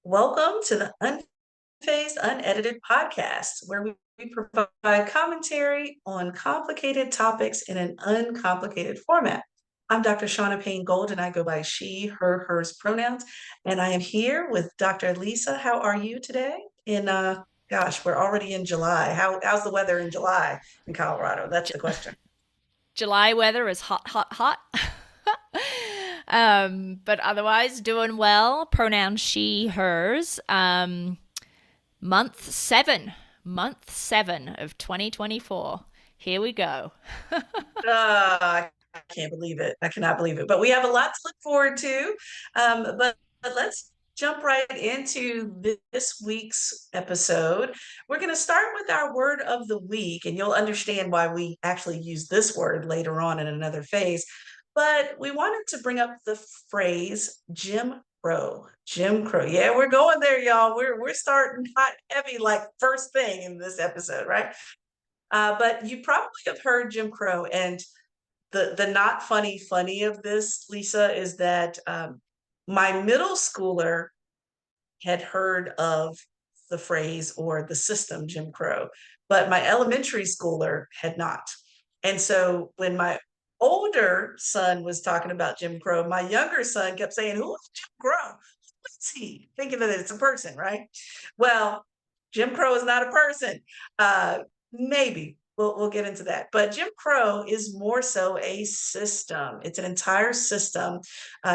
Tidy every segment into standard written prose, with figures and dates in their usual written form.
Welcome to the Unfazed, Unedited podcast, where we provide commentary on complicated topics in an uncomplicated format. I'm Dr. Shaunna Payne Gold, and I go by she, her, hers pronouns. And I am here with Dr. Lisa. How are you today? Gosh, we're already in July. How's the weather in July in Colorado? That's J- the question. July weather is hot, hot, hot. But otherwise, doing well. Pronoun she, hers. Month seven, month seven of 2024. Here we go. I can't believe it. I cannot believe it. But we have a lot to look forward to. But let's jump right into this week's episode. We're going to start with our word of the week, and you'll understand why we actually use this word later on in another phase. But we wanted to bring up the phrase Jim Crow. Jim Crow. Yeah, we're going there, y'all. We're starting hot heavy, like first thing in this episode, right? But you probably have heard Jim Crow, and the not funny of this, Lisa, is that my middle schooler had heard of the phrase or the system Jim Crow, but my elementary schooler had not. And so when my older son was talking about Jim Crow, my younger son kept saying, "Who is Jim Crow? Who is he?" Thinking that it's a person, right? Well, Jim Crow is not a person. Maybe we'll get into that. But Jim Crow is more so a system. It's an entire system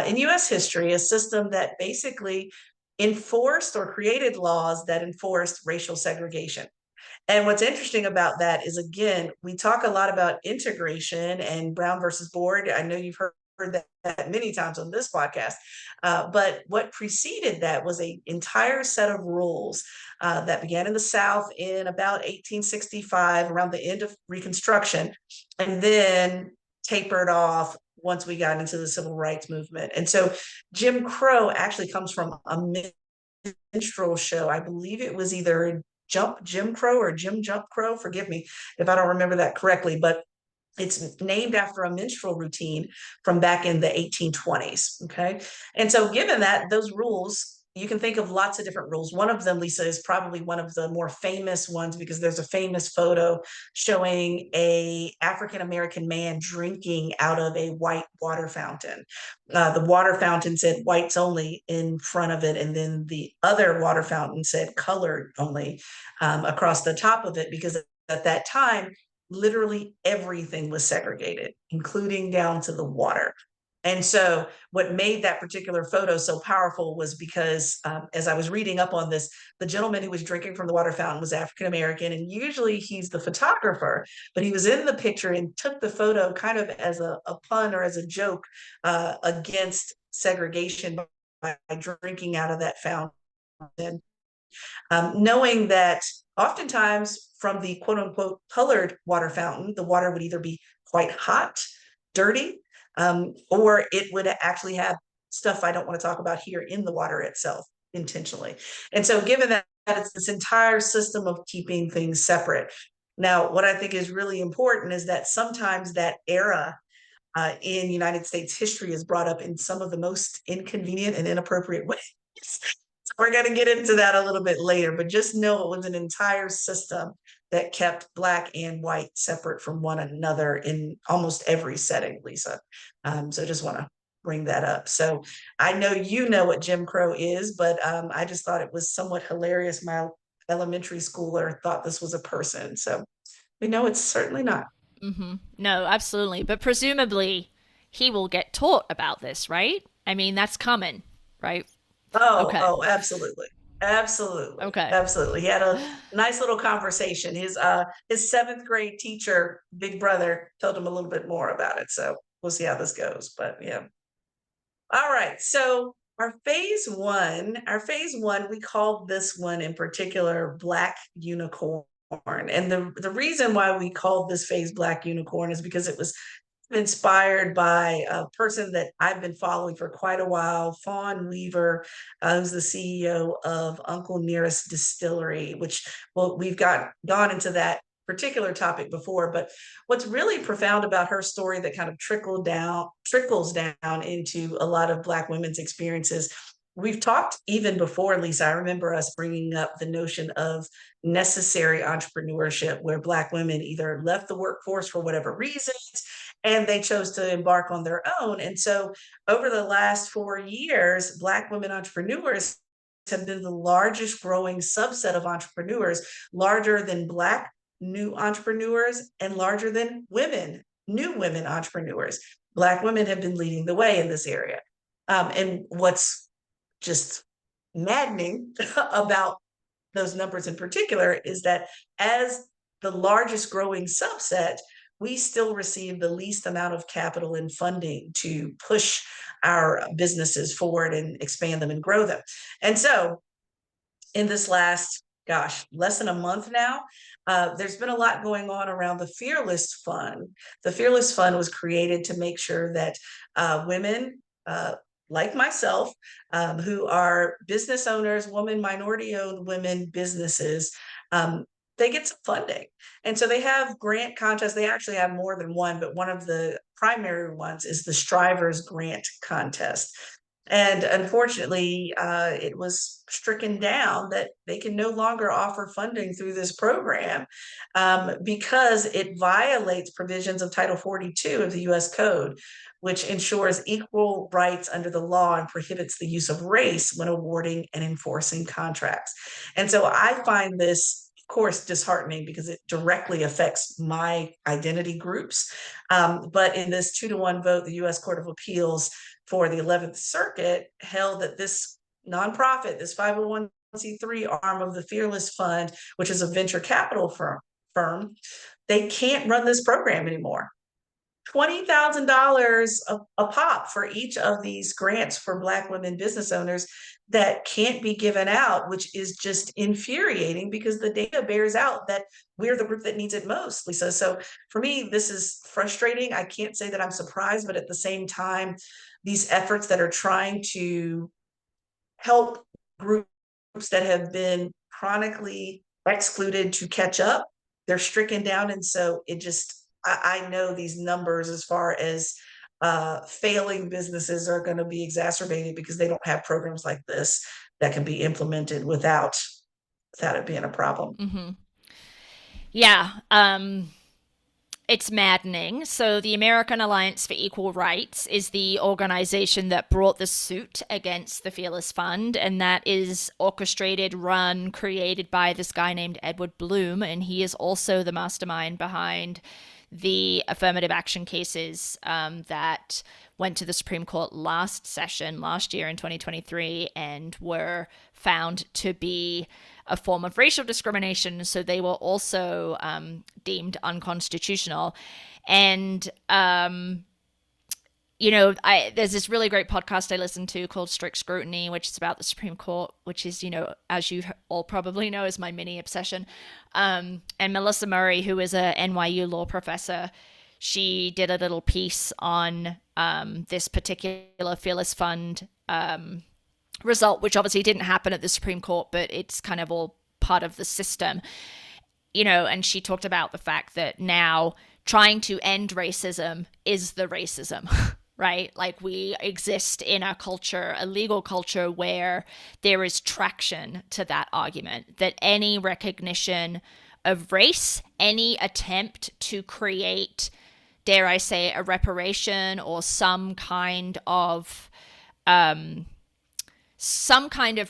in U.S. history, a system that basically enforced or created laws that enforced racial segregation. And what's interesting about that is, again, we talk a lot about integration and Brown versus Board. I know you've heard that many times on this podcast. But what preceded that was an entire set of rules that began in the South in about 1865, around the end of Reconstruction, and then tapered off once we got into the civil rights movement. And so Jim Crow actually comes from a minstrel show. I believe it was either Jim Crow or Jump Crow. Forgive me if I don't remember that correctly, but it's named after a minstrel routine from back in the 1820s. Okay. And so, given that, those rules, you can think of lots of different rules. One of them, Lisa, is probably one of the more famous ones because there's a famous photo showing a African American man drinking out of a white water fountain. The water fountain said whites only in front of it, and then the other water fountain said colored only across the top of it, because at that time literally everything was segregated, including down to the water. And so, what made that particular photo so powerful was because, as I was reading up on this, the gentleman who was drinking from the water fountain was African American, and usually he's the photographer, but he was in the picture and took the photo kind of as a pun or as a joke against segregation by drinking out of that fountain, knowing that oftentimes from the quote unquote colored water fountain, the water would either be quite hot, dirty, or it would actually have stuff I don't want to talk about here in the water itself intentionally. And so, given that it's this entire system of keeping things separate. Now, what I think is really important is that sometimes that era in United States history is brought up in some of the most inconvenient and inappropriate ways. So we're going to get into that a little bit later, but just know it was an entire system that kept Black and white separate from one another in almost every setting, Lisa. So just want to bring that up. So I know you know what Jim Crow is, but I just thought it was somewhat hilarious. My elementary schooler thought this was a person. So we know it's certainly not. No, absolutely. But presumably, he will get taught about this, right? I mean, that's common, right? Okay. Absolutely. Absolutely. Okay. Absolutely. He had a nice little conversation. His seventh grade teacher, big brother, told him a little bit more about it. So we'll see how this goes. But yeah. All right. So our phase one, we called this one in particular Black Unicorn. And the reason why we called this phase Black Unicorn is because it was inspired by a person that I've been following for quite a while, Fawn Weaver, who's the CEO of Uncle Nearest Distillery, which, well, we've gone into that particular topic before. But what's really profound about her story that kind of trickles down into a lot of Black women's experiences we've talked even before, Lisa. I remember us bringing up the notion of necessary entrepreneurship, where Black women either left the workforce for whatever reasons and they chose to embark on their own. And so, over the last 4 years, Black women entrepreneurs have been the largest growing subset of entrepreneurs, larger than Black new entrepreneurs and larger than new women entrepreneurs. Black women have been leading the way in this area. And what's just maddening about those numbers in particular is that as the largest growing subset, we still receive the least amount of capital and funding to push our businesses forward and expand them and grow them. And so, in this last, gosh, less than a month now, there's been a lot going on around the Fearless Fund. The Fearless Fund was created to make sure that women like myself, who are business owners, women, minority owned women businesses, they get some funding. And so they have grant contests. They actually have more than one, but one of the primary ones is the Strivers Grant Contest. And unfortunately, it was stricken down that they can no longer offer funding through this program because it violates provisions of Title 42 of the US Code, which ensures equal rights under the law and prohibits the use of race when awarding and enforcing contracts. And so I find this, of course, disheartening because it directly affects my identity groups. But in this 2-to-1 vote, the US Court of Appeals for the 11th Circuit held that this nonprofit, this 501c3 arm of the Fearless Fund, which is a venture capital firm, they can't run this program anymore. $20,000 a pop for each of these grants for Black women business owners that can't be given out, which is just infuriating because the data bears out that we're the group that needs it most, Lisa. So for me, this is frustrating. I can't say that I'm surprised, but at the same time, these efforts that are trying to help groups that have been chronically excluded to catch up, they're stricken down. And so it just, I know these numbers as far as failing businesses are going to be exacerbated because they don't have programs like this that can be implemented without it being a problem. Mm-hmm. Yeah. It's maddening. So, the American Alliance for Equal Rights is the organization that brought the suit against the Fearless Fund, and that is orchestrated, run, created by this guy named Edward Bloom, and he is also the mastermind behind the affirmative action cases that went to the Supreme Court last year in 2023, and were found to be a form of racial discrimination. So they were also deemed unconstitutional. And, there's this really great podcast I listen to called Strict Scrutiny, which is about the Supreme Court, which is, as you all probably know, is my mini obsession. And Melissa Murray, who is a NYU law professor, she did a little piece on this particular Fearless Fund result, which obviously didn't happen at the Supreme Court, but it's kind of all part of the system, and she talked about the fact that now trying to end racism is the racism, right? Like, we exist in a culture, a legal culture, where there is traction to that argument, that any recognition of race, any attempt to create, dare I say, a reparation or some kind of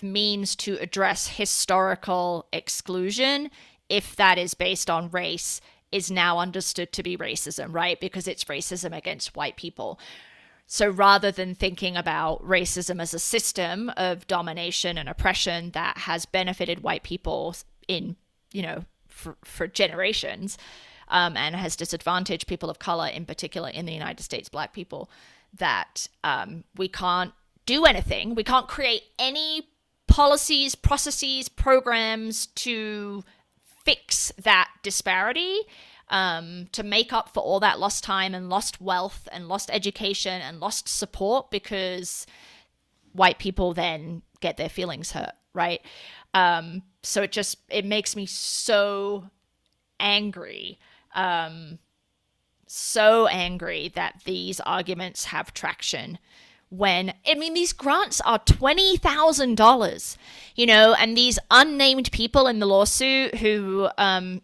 means to address historical exclusion, if that is based on race, is now understood to be racism, right? Because it's racism against white people. So rather than thinking about racism as a system of domination and oppression that has benefited white people in, for generations, and has disadvantaged people of color, in particular in the United States, Black people, that we can't do anything. We can't create any policies, processes, programs to fix that disparity, to make up for all that lost time and lost wealth and lost education and lost support, because white people then get their feelings hurt, right? So it makes me so angry, that these arguments have traction when, I mean, these grants are $20,000, you know, and these unnamed people in the lawsuit who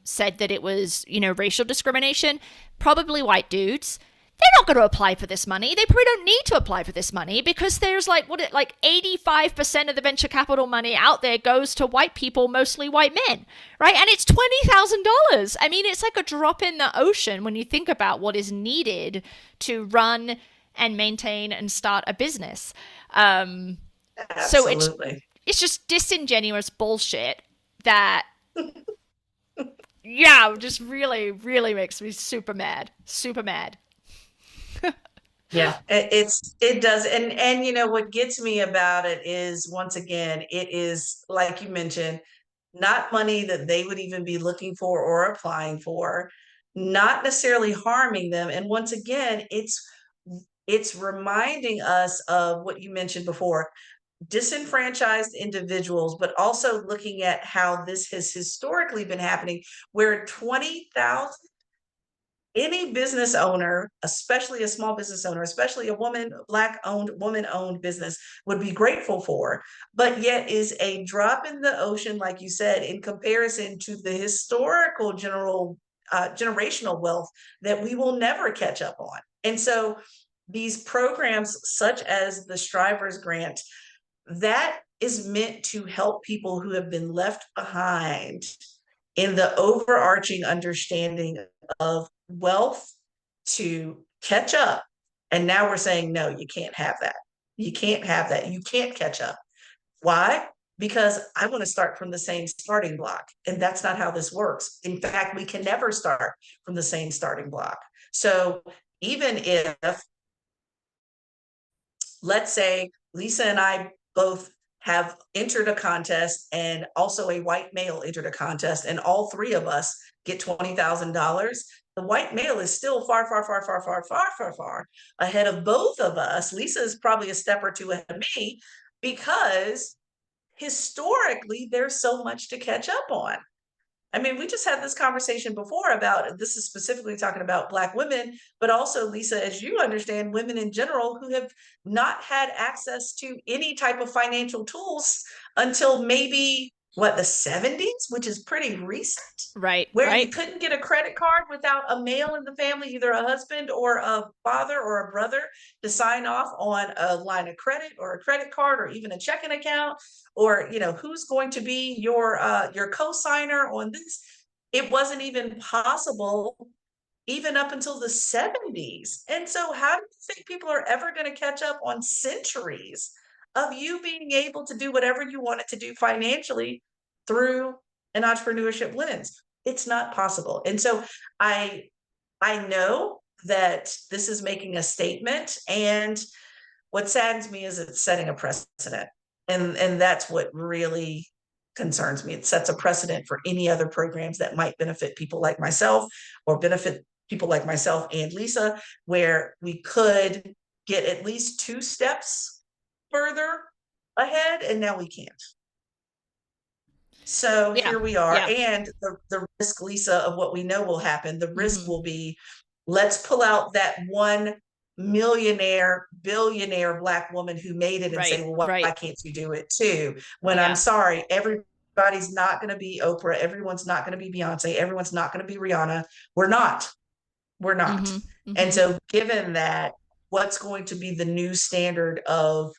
said that it was, you know, racial discrimination, probably white dudes. They're not going to apply for this money. They probably don't need to apply for this money because there's like 85% of the venture capital money out there goes to white people, mostly white men, right? And it's $20,000. I mean, it's like a drop in the ocean when you think about what is needed to run and maintain and start a business. So Absolutely. it's just disingenuous bullshit that, yeah, just really, really makes me super mad. Super mad. Yeah, it does. And you know what gets me about it is, once again, it is like you mentioned, not money that they would even be looking for or applying for, not necessarily harming them. And once again, it's reminding us of what you mentioned before, disenfranchised individuals, but also looking at how this has historically been happening, where 20,000, any business owner, especially a small business owner, especially a woman, Black owned, woman owned business, would be grateful for, but yet is a drop in the ocean, like you said, in comparison to the historical generational wealth that we will never catch up on. And so these programs, such as the Strivers Grant, that is meant to help people who have been left behind in the overarching understanding of wealth to catch up. And now we're saying, no, you can't have that. You can't have that. You can't catch up. Why? Because I want to start from the same starting block. And that's not how this works. In fact, we can never start from the same starting block. So even if, let's say, Lisa and I both have entered a contest and also a white male entered a contest, and all three of us get $20,000, the white male is still far, far, far, far, far, far, far, far ahead of both of us. Lisa is probably a step or two ahead of me because historically there's so much to catch up on. I mean, we just had this conversation before about, this is specifically talking about Black women, but also, Lisa, as you understand, women in general who have not had access to any type of financial tools until maybe what, the 70s, which is pretty recent, Right, where you right. couldn't get a credit card without a male in the family, either a husband or a father or a brother, to sign off on a line of credit or a credit card or even a checking account, or you know, who's going to be your co-signer on this. It wasn't even possible even up until the 70s. And so how do you think people are ever going to catch up on centuries of you being able to do whatever you wanted to do financially through an entrepreneurship lens? It's not possible. And so I I know that this is making a statement, and what saddens me is it's setting a precedent. And that's what really concerns me. It sets a precedent for any other programs that might benefit people like myself, or benefit people like myself and Lisa, where we could get at least two steps further ahead, and now we can't. So Yeah, here we are. yeah. And the risk, Lisa, of what we know will happen, the risk Mm-hmm. will be, let's pull out that one millionaire, billionaire Black woman who made it and Right, say, well, why right. can't you do it too? When I'm Yeah. sorry, everybody's not going to be Oprah. Everyone's not going to be Beyonce. Everyone's not going to be Rihanna. We're not. We're not. Mm-hmm. And Mm-hmm. so given that, what's going to be the new standard of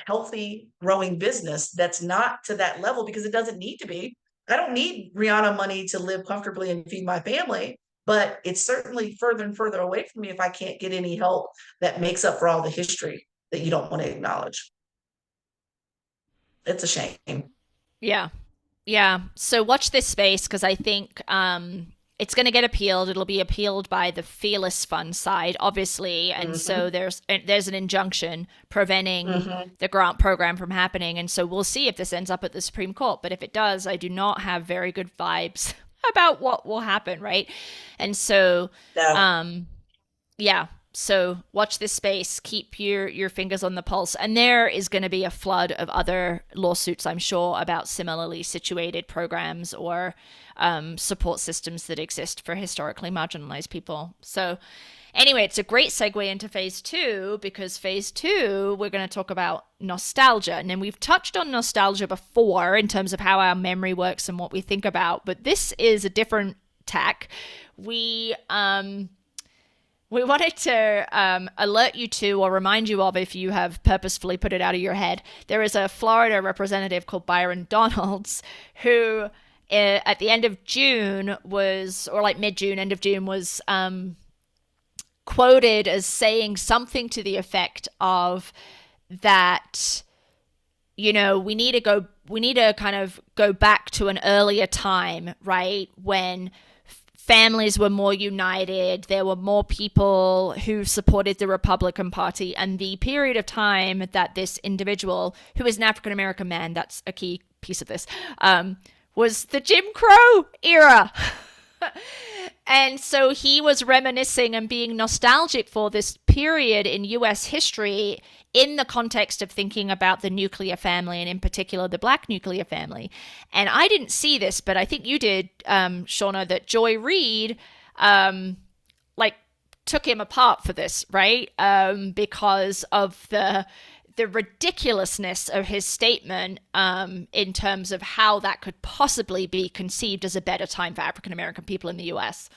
healthy growing business that's not to that level, because it doesn't need to be. I don't need Rihanna money to live comfortably and feed my family, but it's certainly further and further away from me if I can't get any help that makes up for all the history that you don't want to acknowledge. It's a shame. Yeah. Yeah. So watch this space because I think it's going to get appealed. It'll be appealed by the Fearless Fund side, obviously, and Hmm. so there's an injunction preventing Hmm. the grant program from happening, and so we'll see if this ends up at the Supreme Court. But if it does, I do not have very good vibes about what will happen, right? And so No. yeah, so watch this space, keep your fingers on the pulse, and there is going to be a flood of other lawsuits, I'm sure, about similarly situated programs or support systems that exist for historically marginalized people. So Anyway, it's a great segue into phase two, because phase two, we're going to talk about nostalgia. And then we've touched on nostalgia before in terms of how our memory works and what we think about, but this is a different tack. We wanted to alert you to, or remind you of, if you have purposefully put it out of your head, there is a Florida representative called Byron Donalds who, at the end of June was, or like mid-June, end of June, was quoted as saying something to the effect of that, we need to kind of go back to an earlier time, right, when families were more united, there were more people who supported the Republican Party, and the period of time that this individual, who is an African American man, that's a key piece of this, was the Jim Crow era. And so he was reminiscing and being nostalgic for this period in US history in the context of thinking about the nuclear family, and in particular the Black nuclear family. And I didn't see this, but I think you did, Shaunna, that Joy Reid like took him apart for this, right? Because of the ridiculousness of his statement, in terms of how that could possibly be conceived as a better time for African American people in the US.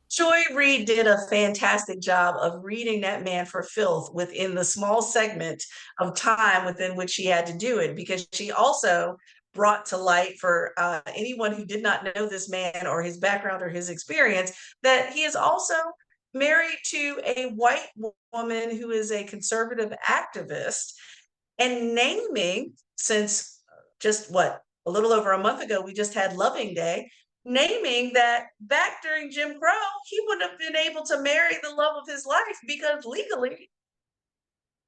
Joy Reid did a fantastic job of reading that man for filth within the small segment of time within which she had to do it, because she also brought to light for anyone who did not know this man or his background or his experience, that he is also married to a white woman who is a conservative activist, and naming, since just what, a little over a month ago, we just had Loving Day, naming that back during Jim Crow, he would have been able to marry the love of his life because legally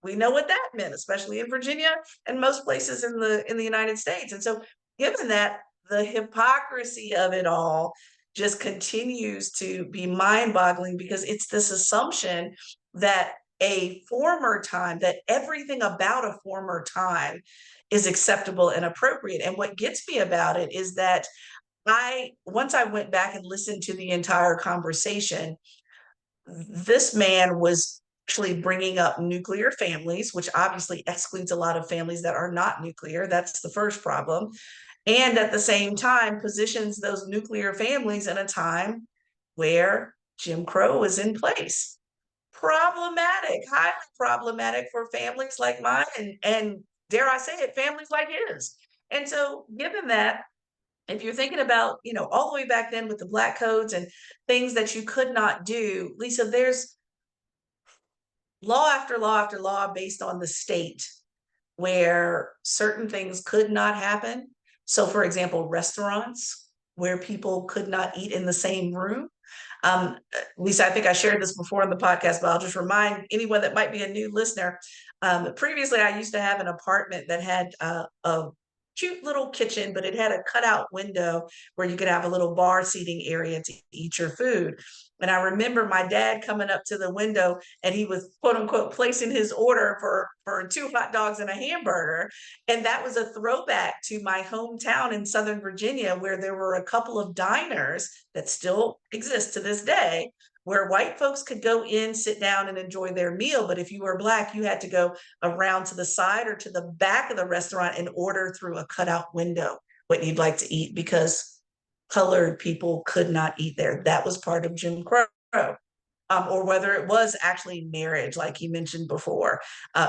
we know what that meant, especially in Virginia and most places in the United States. And so, given that, the hypocrisy of it all just continues to be mind-boggling, because it's this assumption that a former time, that everything about a former time is acceptable and appropriate. And what gets me about it is that once I went back and listened to the entire conversation, this man was actually bringing up nuclear families, which obviously excludes a lot of families that are not nuclear. That's the first problem. And at the same time, positions those nuclear families in a time where Jim Crow was in place. Problematic, highly problematic for families like mine, and dare I say it, families like his. And so, given that, if you're thinking about, all the way back then with the Black codes and things that you could not do, Lisa, there's law after law after law based on the state where certain things could not happen. So, for example, restaurants where people could not eat in the same room. Lisa, I think I shared this before on the podcast, but I'll just remind anyone that might be a new listener. Previously, I used to have an apartment that had a cute little kitchen, but it had a cutout window where you could have a little bar seating area to eat your food. And I remember my dad coming up to the window, and he was, quote unquote, placing his order for 2 hot dogs and a hamburger. And that was a throwback to my hometown in Southern Virginia, where there were a couple of diners that still exist to this day, where white folks could go in, sit down, and enjoy their meal. But if you were Black, you had to go around to the side or to the back of the restaurant and order through a cutout window what you'd like to eat, because colored people could not eat there. That was part of Jim Crow. Or whether it was actually marriage, like you mentioned before.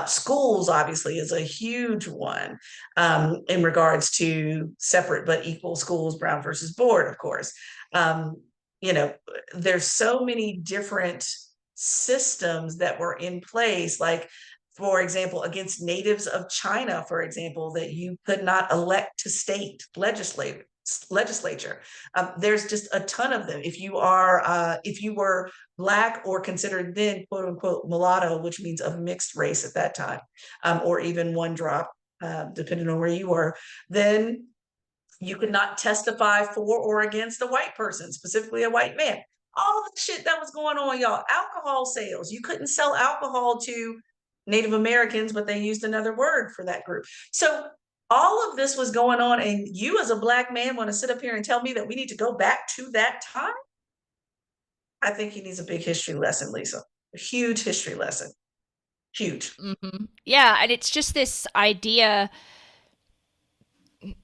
Schools, obviously, is a huge one, in regards to separate but equal schools, Brown versus Board, of course. Um, you know, there's so many different systems that were in place, like, for example, against natives of China, for example, that you could not elect to state legislature. There's just a ton of them. If you were Black or considered then, quote unquote, mulatto, which means of mixed race at that time, or even one drop, depending on where you were, then you could not testify for or against a white person, specifically a white man. All the shit that was going on, y'all. Alcohol sales. You couldn't sell alcohol to Native Americans, but they used another word for that group. So all of this was going on, and you as a Black man want to sit up here and tell me that we need to go back to that time? I think he needs a big history lesson, Lisa. A huge history lesson. Huge. Yeah, and it's just this idea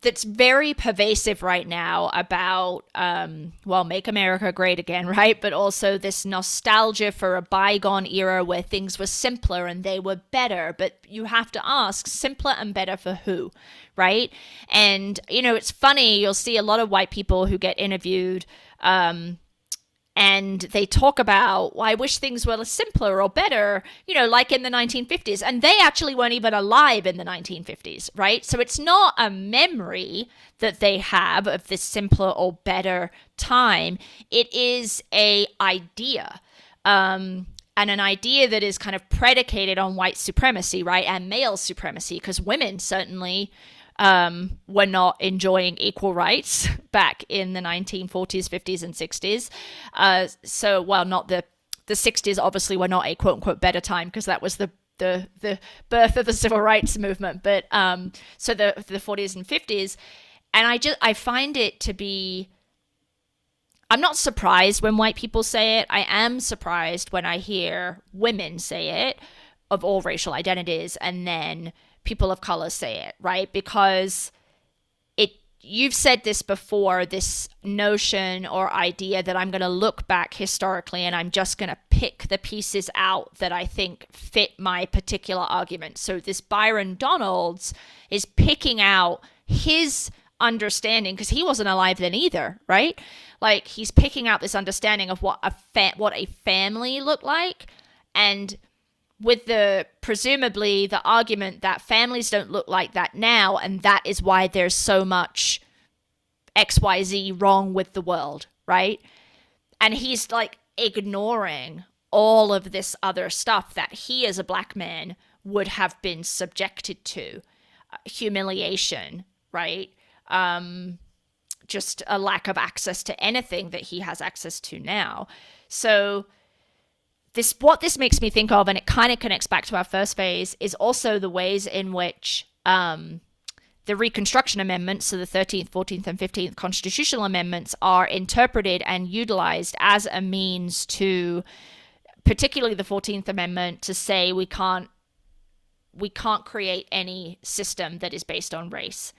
that's very pervasive right now about well, make America great again, right? But also this nostalgia for a bygone era where things were simpler and they were better. But you have to ask, simpler and better for who, right? And it's funny, you'll see a lot of white people who get interviewed, and they talk about, well, I wish things were simpler or better, like in the 1950s. And they actually weren't even alive in the 1950s, right? So it's not a memory that they have of this simpler or better time. It is a idea. And an idea that is kind of predicated on white supremacy, right? And male supremacy, because women certainly were not enjoying equal rights back in the 1940s, 50s, and 60s. So, well, not the 60s obviously were not a quote unquote better time, because that was the birth of the civil rights movement. But so the 40s and 50s, and I find it to be. I'm not surprised when white people say it. I am surprised when I hear women say it, of all racial identities, and then people of color say it, right? Because you've said this before, this notion or idea that I'm going to look back historically and I'm just going to pick the pieces out that I think fit my particular argument. So this Byron Donalds is picking out his understanding, because he wasn't alive then either, right? Like, he's picking out this understanding of what a family looked like, and with the presumably the argument that families don't look like that now, and that is why there's so much XYZ wrong with the world, right? And he's like ignoring all of this other stuff that he as a black man would have been subjected to, humiliation, right? Just a lack of access to anything that he has access to now. So what this makes me think of, and it kind of connects back to our first phase, is also the ways in which the Reconstruction Amendments, so the 13th, 14th, and 15th constitutional amendments, are interpreted and utilized as a means to, particularly the 14th Amendment, to say we can't create any system that is based on race,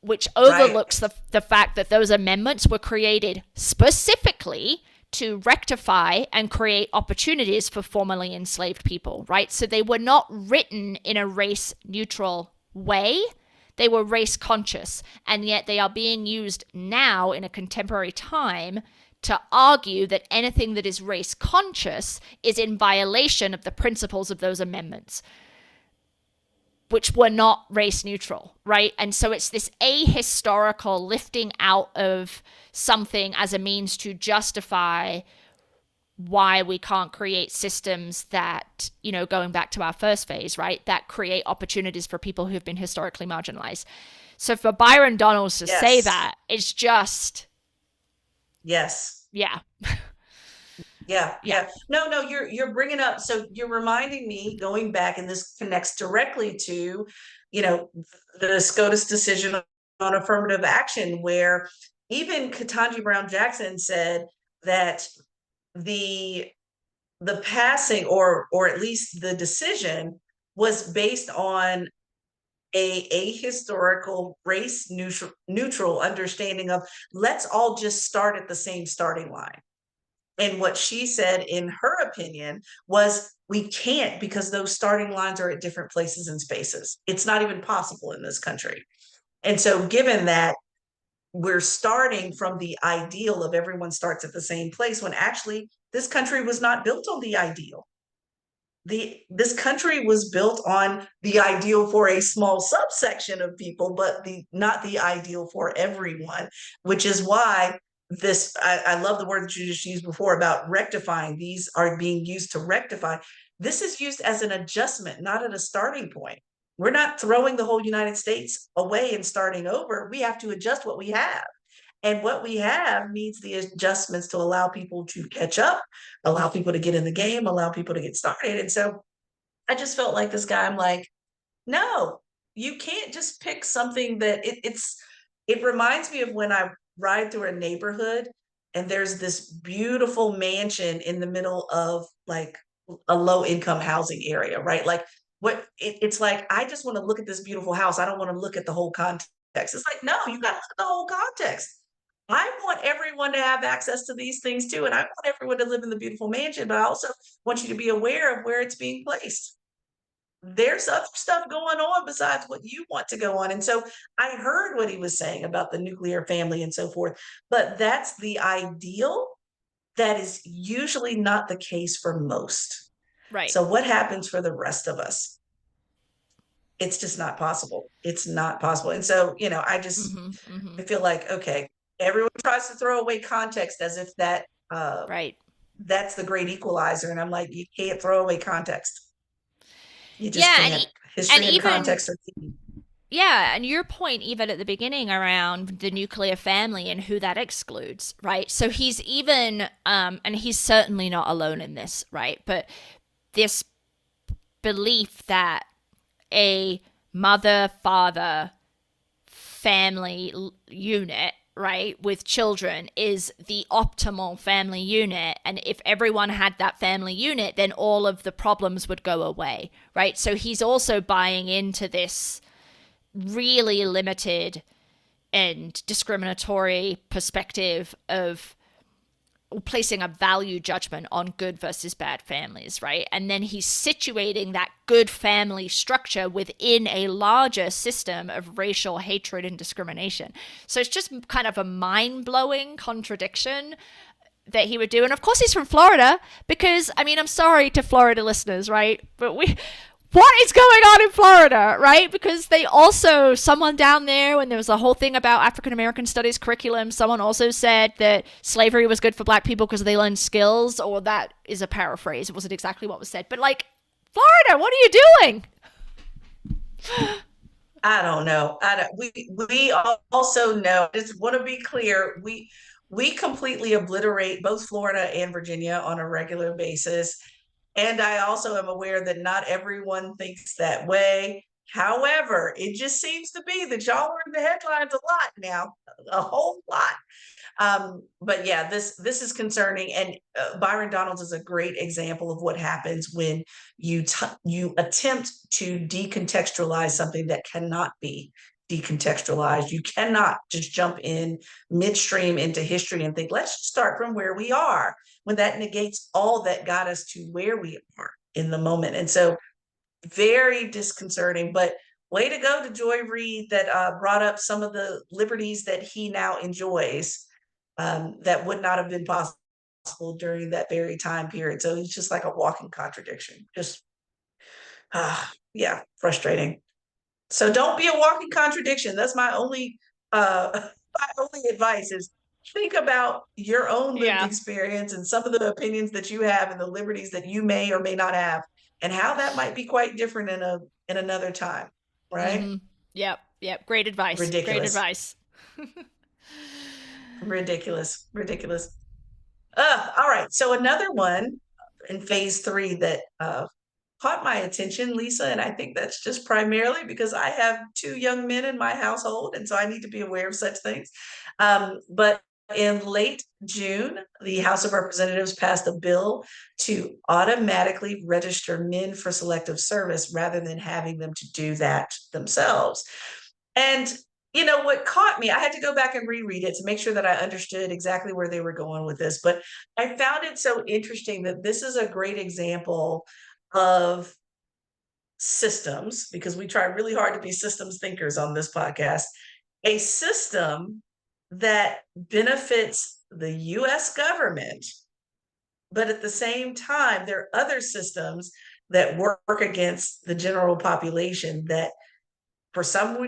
which overlooks the fact that those amendments were created specifically to rectify and create opportunities for formerly enslaved people, right? So they were not written in a race neutral way. They were race conscious, and yet they are being used now in a contemporary time to argue that anything that is race conscious is in violation of the principles of those amendments, which were not race neutral, right? And so it's this ahistorical lifting out of something as a means to justify why we can't create systems that, going back to our first phase, right, that create opportunities for people who've been historically marginalized. So for Byron Donalds to say that, it's just... Yes. Yeah. Yeah. No, you're bringing up, so you're reminding me, going back, and this connects directly to, the SCOTUS decision on affirmative action, where even Ketanji Brown Jackson said that the passing, or at least the decision, was based on a historical race neutral understanding of, let's all just start at the same starting line. And what she said, in her opinion, was, we can't, because those starting lines are at different places and spaces. It's not even possible in this country. And so given that we're starting from the ideal of everyone starts at the same place, when actually this country was not built on the ideal. This country was built on the ideal for a small subsection of people, but not the ideal for everyone, which is why I love the word that you just used before about rectifying. These are being used to rectify. This is used as an adjustment, not at a starting point. We're not throwing the whole United States away and starting over. We have to adjust what we have. And what we have needs the adjustments to allow people to catch up, allow people to get in the game, allow people to get started. And so I just felt like this guy, I'm like, no, you can't just pick something that it reminds me of when I ride through a neighborhood and there's this beautiful mansion in the middle of like a low income housing area, right? Like it's like, I just want to look at this beautiful house. I don't want to look at the whole context. It's like, no, you got to look at the whole context. I want everyone to have access to these things too. And I want everyone to live in the beautiful mansion, but I also want you to be aware of where it's being placed. There's other stuff going on besides what you want to go on. And so I heard what he was saying about the nuclear family and so forth, but that's the ideal. That is usually not the case for most. Right. So what happens for the rest of us? It's just not possible. It's not possible. And so, I feel like, okay, everyone tries to throw away context as if Right. that's the great equalizer. And I'm like, you can't throw away context. You just Yeah, can't. and History and even context are key. yeah, and your point even at the beginning around the nuclear family and who that excludes, right? So he's even and he's certainly not alone in this, right? But this belief that a mother father family unit, right, with children is the optimal family unit. And if everyone had that family unit, then all of the problems would go away, right? So he's also buying into this really limited and discriminatory perspective of placing a value judgment on good versus bad families, right? And then he's situating that good family structure within a larger system of racial hatred and discrimination. So it's just kind of a mind-blowing contradiction that he would do. And of course he's from Florida because, I mean, I'm sorry to Florida listeners, right? But what is going on in Florida, right? Because they also, someone down there, when there was a whole thing about African American studies curriculum, someone also said that slavery was good for black people because they learned skills, or that is a paraphrase. It wasn't exactly what was said. But like, Florida, what are you doing? I don't know. I don't, we also know, just want to be clear, we completely obliterate both Florida and Virginia on a regular basis. And I also am aware that not everyone thinks that way. However, it just seems to be that y'all are in the headlines a lot now, a whole lot. But yeah, this is concerning, and Byron Donalds is a great example of what happens when you attempt to decontextualize something that cannot be decontextualized. You cannot just jump in midstream into history and think, let's just start from where we are, when that negates all that got us to where we are in the moment. And so very disconcerting, but way to go to Joy Reid that brought up some of the liberties that he now enjoys, that would not have been possible during that very time period. So it's just like a walking contradiction. Just, yeah, frustrating. So don't be a walking contradiction. That's my only my only advice is think about your own lived Yeah. experience and some of the opinions that you have and the liberties that you may or may not have, and how that might be quite different in another time, right? Mm-hmm. Yep. Yep. Great advice. Great Ridiculous. advice. Ridiculous. Ridiculous. All right. So another one in phase three that caught my attention, Lisa, and I think that's just primarily because I have two young men in my household, and so I need to be aware of such things. But in late June, the House of Representatives passed a bill to automatically register men for selective service rather than having them to do that themselves. And what caught me, I had to go back and reread it to make sure that I understood exactly where they were going with this. But I found it so interesting that this is a great example of systems, because we try really hard to be systems thinkers on this podcast, a system that benefits the US government, but at the same time, there are other systems that work against the general population that for some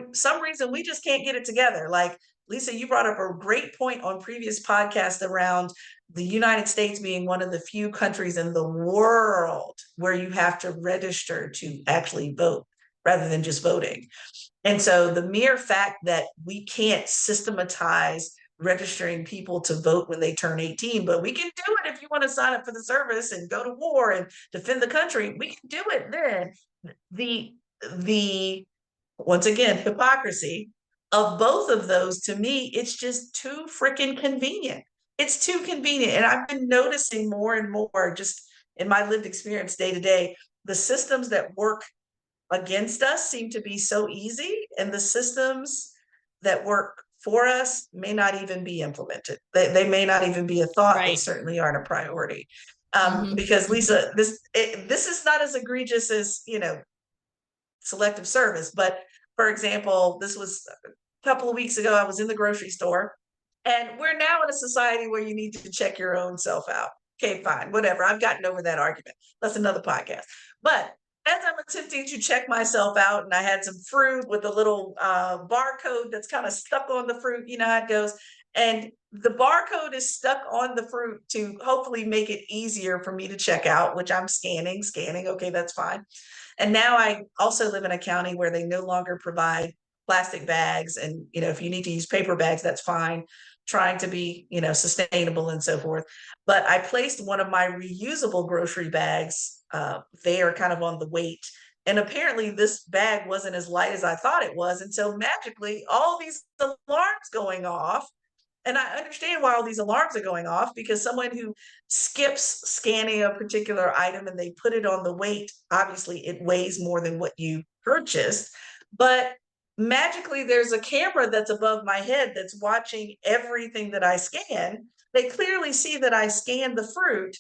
reason we just can't get it together. Like Lisa, you brought up a great point on previous podcasts around the United States being one of the few countries in the world where you have to register to actually vote rather than just voting. And so the mere fact that we can't systematize registering people to vote when they turn 18, but we can do it if you want to sign up for the service and go to war and defend the country, we can do it then. The once again, hypocrisy of both of those, to me, it's just too freaking convenient. it's too convenient. And I've been noticing more and more just in my lived experience day to day, the systems that work against us seem to be so easy, and the systems that work for us may not even be implemented. They may not even be a thought. They Right. certainly aren't a priority. Mm-hmm. Because Lisa, this is not as egregious as, selective service. But for example, this was a couple of weeks ago. I was in the grocery store, and we're now in a society where you need to check your own self out. Okay, fine, whatever. I've gotten over that argument. That's another podcast. But as I'm attempting to check myself out, and I had some fruit with a little barcode that's kind of stuck on the fruit, you know how it goes. And the barcode is stuck on the fruit to hopefully make it easier for me to check out, which I'm scanning. Okay, that's fine. And now I also live in a county where they no longer provide plastic bags. And, if you need to use paper bags, that's fine. Trying to be, sustainable and so forth. But I placed one of my reusable grocery bags there kind of on the weight. And apparently this bag wasn't as light as I thought it was. And so magically all these alarms going off. And I understand why all these alarms are going off, because someone who skips scanning a particular item and they put it on the weight, obviously it weighs more than what you purchased. But magically, there's a camera that's above my head that's watching everything that I scan. They clearly see that I scanned the fruit,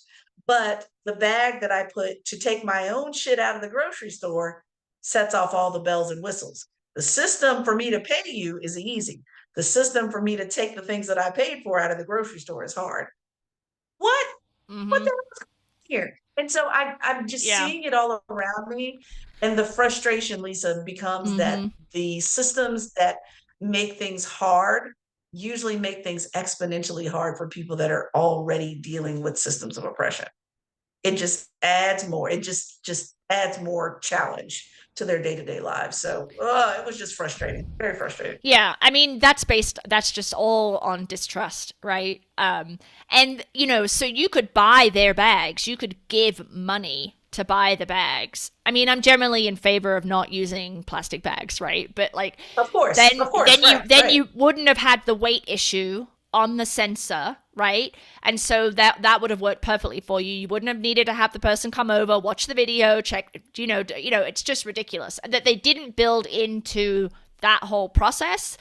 but the bag that I put to take my own shit out of the grocery store sets off all the bells and whistles. The system for me to pay you is easy. The system for me to take the things that I paid for out of the grocery store is hard. What? What Mm-hmm. the hell's here? And so I'm just Yeah. seeing it all around me. And the frustration, Lisa, becomes that Mm-hmm. the systems that make things hard usually make things exponentially hard for people that are already dealing with systems of oppression. It just adds more. It just adds more challenge to their day-to-day lives. So it was just frustrating, very frustrating. Yeah, I mean that's just all on distrust, right? And so you could buy their bags, you could give money to buy the bags. I mean, I'm generally in favor of not using plastic bags, right? But like Of then course, then you right, then right. you wouldn't have had the weight issue on the sensor, right? And so that would have worked perfectly for you. You wouldn't have needed to have the person come over, watch the video, check, it's just ridiculous that they didn't build into that whole process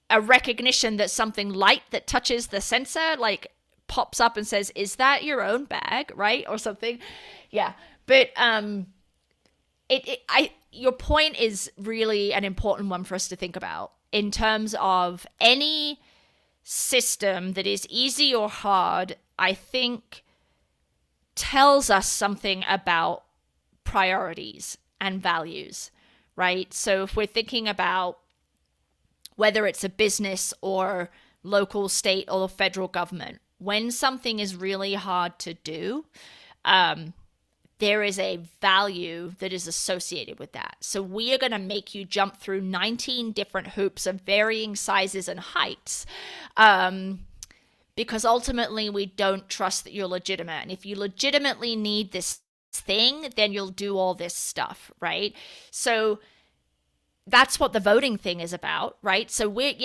a recognition that something light that touches the sensor like pops up and says, is that your own bag, right? Or something. Yeah. But your point is really an important one for us to think about in terms of any system that is easy or hard. I think tells us something about priorities and values, right? So if we're thinking about whether it's a business or local, state, or federal government, when something is really hard to do, there is a value that is associated with that. So we are going to make you jump through 19 different hoops of varying sizes and heights, because ultimately we don't trust that you're legitimate. And if you legitimately need this thing, then you'll do all this stuff, right? So that's what the voting thing is about, right? So we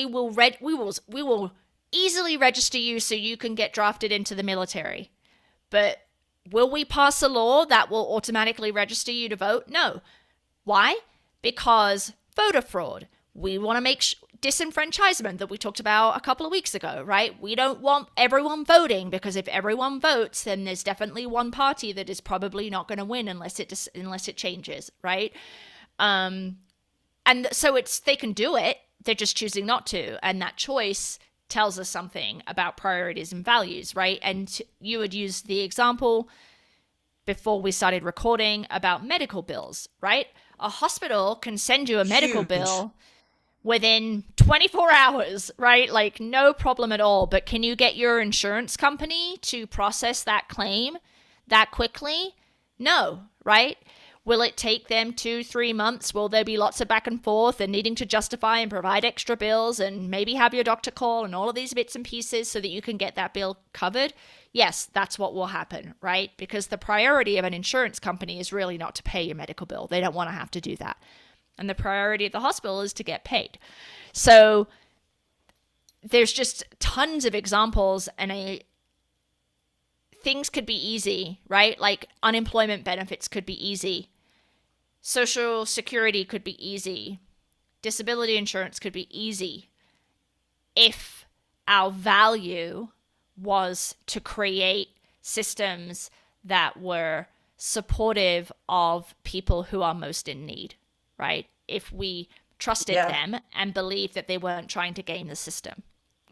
will easily register you so you can get drafted into the military. But will we pass a law that will automatically register you to vote? No. Why? Because voter fraud. We want to make disenfranchisement that we talked about a couple of weeks ago, right? We don't want everyone voting, because if everyone votes, then there's definitely one party that is probably not going to win unless it changes, right? And so they can do it, they're just choosing not to. And that choice tells us something about priorities and values, right? And you had used the example before we started recording about medical bills, right? A hospital can send you a medical Huge. bill within 24 hours, right? Like no problem at all. But can you get your insurance company to process that claim that quickly? No, right? Will it take them 2-3 months? Will there be lots of back and forth and needing to justify and provide extra bills and maybe have your doctor call and all of these bits and pieces so that you can get that bill covered? Yes, that's what will happen, right? Because the priority of an insurance company is really not to pay your medical bill. They don't want to have to do that. And the priority of the hospital is to get paid. So there's just tons of examples, and things could be easy, right? Like unemployment benefits could be easy, social security could be easy, disability insurance could be easy if our value was to create systems that were supportive of people who are most in need, right? If we trusted Yeah. them and believed that they weren't trying to game the system,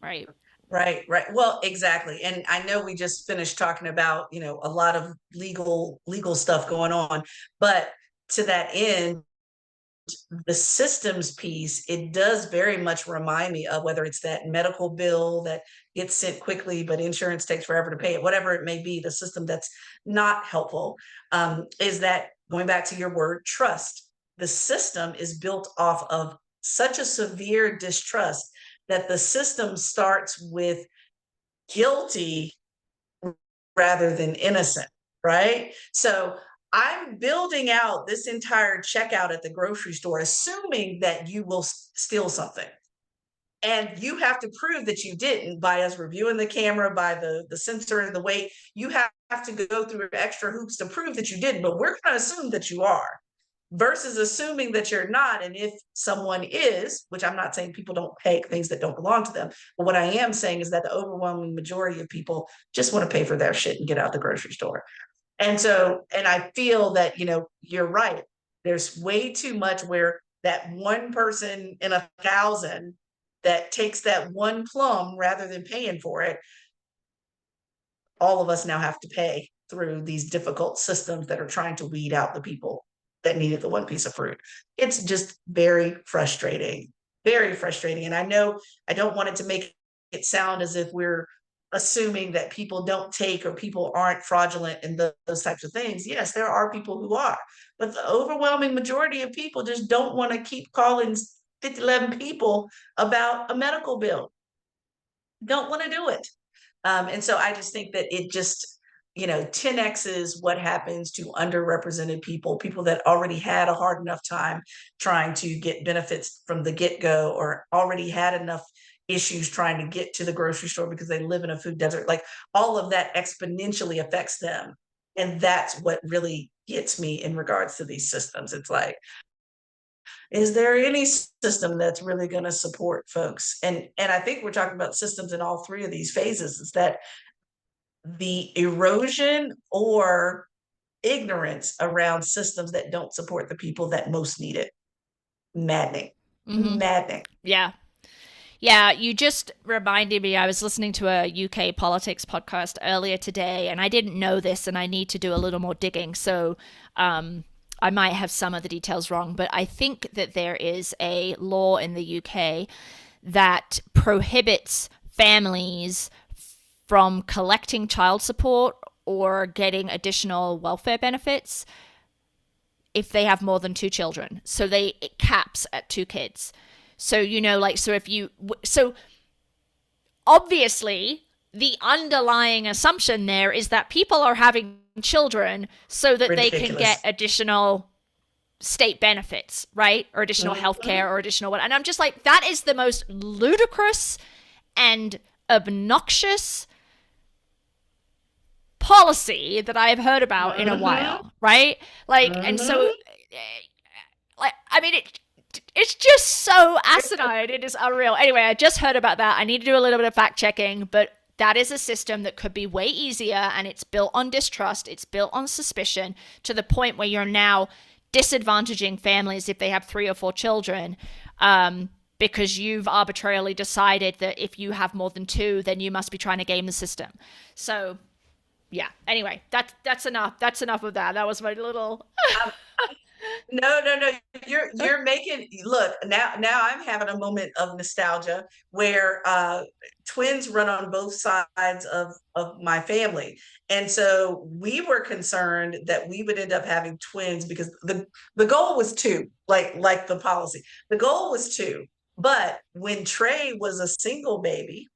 right? Right, right. Well, exactly. And I know we just finished talking about, a lot of legal stuff going on, but to that end, the systems piece, it does very much remind me of whether it's that medical bill that gets sent quickly, but insurance takes forever to pay it, whatever it may be, the system that's not helpful, is that going back to your word, trust. The system is built off of such a severe distrust that the system starts with guilty rather than innocent, right? So I'm building out this entire checkout at the grocery store, assuming that you will steal something. And you have to prove that you didn't by us reviewing the camera, by the sensor and the weight. You have to go through extra hoops to prove that you didn't, but we're going to assume that you are versus assuming that you're not. And if someone is, which I'm not saying people don't pay things that don't belong to them, but what I am saying is that the overwhelming majority of people just want to pay for their shit and get out the grocery store. And so, and I feel that, you're right. There's way too much where that one person in 1,000 that takes that one plum rather than paying for it, all of us now have to pay through these difficult systems that are trying to weed out the people that needed the one piece of fruit. It's just very frustrating, very frustrating. And I know I don't want it to make it sound as if we're assuming that people don't take or people aren't fraudulent and those types of things. Yes, there are people who are, but the overwhelming majority of people just don't want to keep calling 11 people about a medical bill. Don't want to do it. And so I just think that it just, 10x is what happens to underrepresented people, people that already had a hard enough time trying to get benefits from the get-go, or already had enough issues trying to get to the grocery store because they live in a food desert. Like all of that exponentially affects them. And that's what really gets me in regards to these systems. It's like, is there any system that's really going to support folks? And I think we're talking about systems in all three of these phases, is that the erosion or ignorance around systems that don't support the people that most need it. Maddening. Mm-hmm. Maddening. Yeah. Yeah, you just reminded me. I was listening to a UK politics podcast earlier today, and I didn't know this, and I need to do a little more digging. So I might have some of the details wrong, but I think that there is a law in the UK that prohibits families from collecting child support or getting additional welfare benefits if they have more than two children. So it caps at two kids. So, so obviously the underlying assumption there is that people are having children so that Ridiculous. they can get additional state benefits, right? Or additional health care or additional what. And I'm just like, that is the most ludicrous and obnoxious policy that I've heard about in a while, right? Like, and so, like, I mean, it's just so asinine. It is unreal. Anyway, I just heard about that. I need to do a little bit of fact checking, but that is a system that could be way easier, and it's built on distrust. It's built on suspicion to the point where you're now disadvantaging families if they have 3 or 4 children, because you've arbitrarily decided that if you have more than 2, then you must be trying to game the system. So, yeah. Anyway, that's enough. That's enough of that. That was my little. No. You're making, look, now I'm having a moment of nostalgia where twins run on both sides of my family. And so we were concerned that we would end up having twins because the goal was 2, like the policy. The goal was 2. But when Trey was a single baby,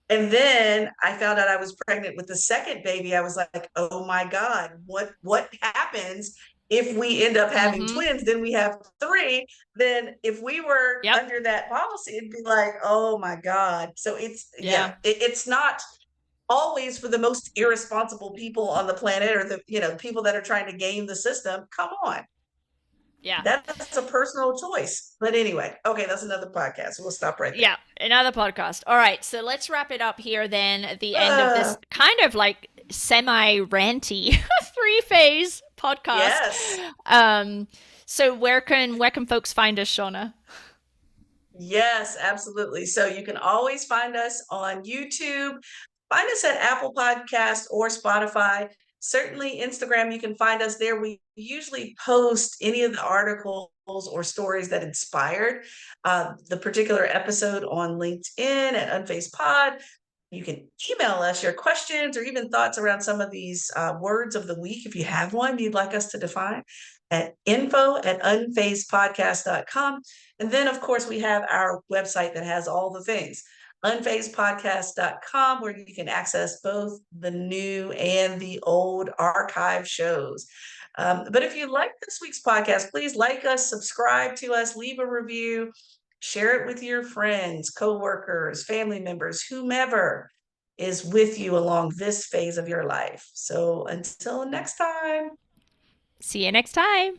and then I found out I was pregnant with the second baby, I was like, oh my God, what happens if we end up having Mm-hmm. twins, then we have three. Then if we were Yep. under that policy, it'd be like, oh my God. So it's, Yeah. yeah, it's not always for the most irresponsible people on the planet, or the, people that are trying to game the system. Come on. Yeah. That's a personal choice. But anyway, okay, that's another podcast. We'll stop right there. Yeah, another podcast. All right, so let's wrap it up here then at the end of Uh, this kind of like semi ranty three-phase podcast. yes. Um so where can folks find us, Shaunna? Yes, absolutely. So you can always find us on YouTube. Find us at Apple Podcast or Spotify. Certainly Instagram, you can find us there. We usually post any of the articles or stories that inspired the particular episode on LinkedIn at Unfazed Pod. You can email us your questions or even thoughts around some of these words of the week if you have one you'd like us to define at info@unfazedpodcast.com. And then, of course, we have our website that has all the things, unfazedpodcast.com, where you can access both the new and the old archive shows. But if you like this week's podcast, please like us, subscribe to us, leave a review, share it with your friends, coworkers, family members, whomever is with you along this phase of your life. So until next time. See you next time.